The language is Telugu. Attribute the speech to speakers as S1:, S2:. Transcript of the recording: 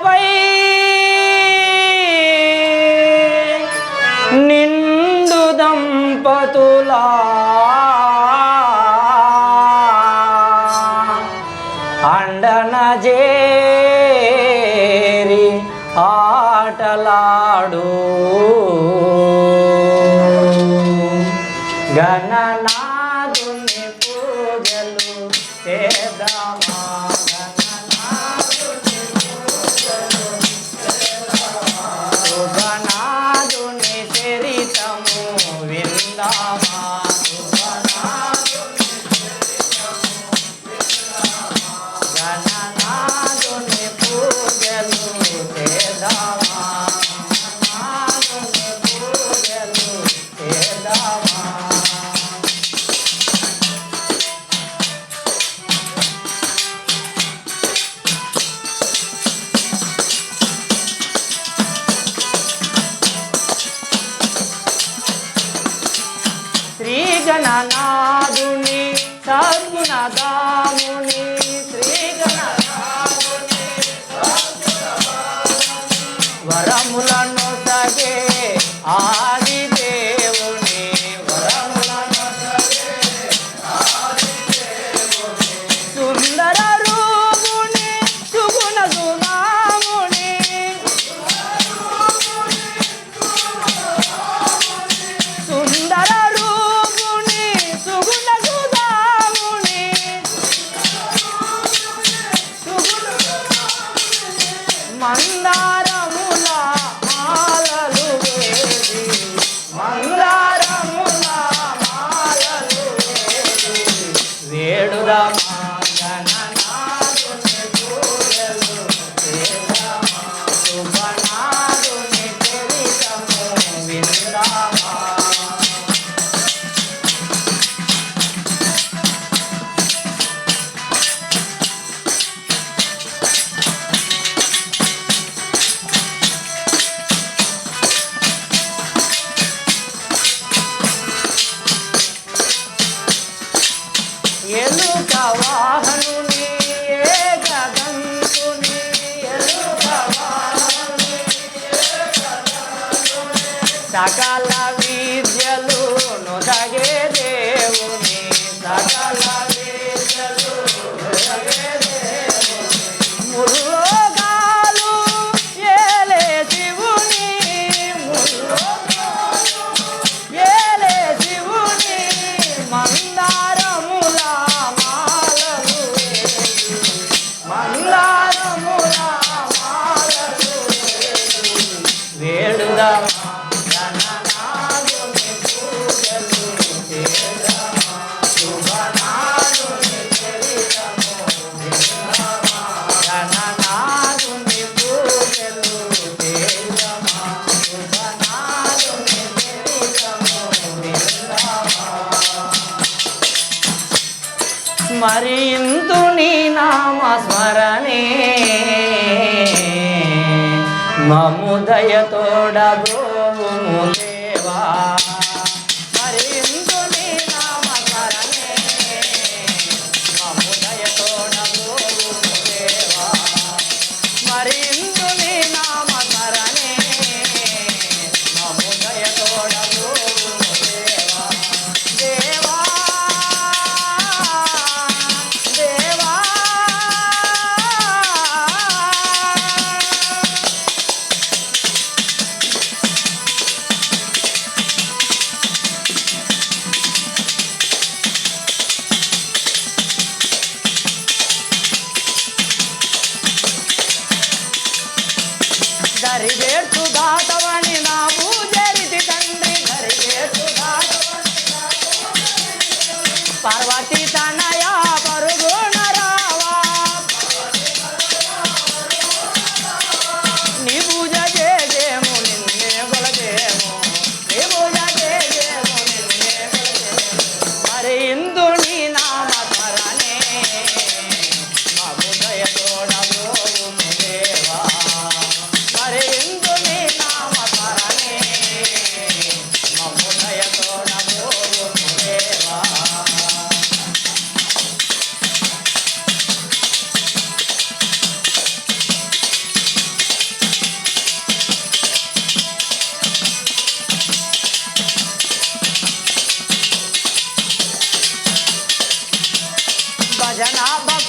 S1: ఇకపై నిండు దంపతులా అండన చేరి ఆటలాడు గణనాథుని పూజలు చేద్దామా శుభనాథుని చరితము విందామా గణనాథుని పూజలు చేద్దామా పూజలు చేద్దామా శ్రీ గణనాథుని సద్గుణదాముని శ్రీ గణనాథుని వరములను సగే ఆది దేవుని వరములను సగే ఆది దేవుని సుందర రూపుని సుగుణ సునాముని సుందర మందారముల మాలలు వేసి మందారముల మాలలు వేసి వేడుదమా గణనాథుని పూజలు చేద్దామా శుభనాథుని చరితము విందామా ఎలుక వాహనుని ఏకదంతుని ఎలుక వాహనుని సకల విద్యలు నొసగే దేవుని సకల విద్యలు నొసగే దేవుని ముల్లోకాలు ఏలే శివుని ముల్లోకాలు ఏలే శివుని మందారముల మాలలు వేసి మందారముల మాలలు వేసి వేడుదమా గణనాథుని పూజలు చేద్దామా శుభనాథుని చరితము విందామా గణనాథుని పూజలు చేద్దామా శుభనాథుని చరితము విందామా స్మరింతు నీ నామ స్మరణే మము దయతోడ బ్రోవుము దేవా స్మరింతు నీ నామ స్మరణే మము దయతోడ బ్రోవుము దేవా స్మరింతు నీ నామ స్మరణే మము దయతోడ బ్రోవుము దేవా దేవా భజన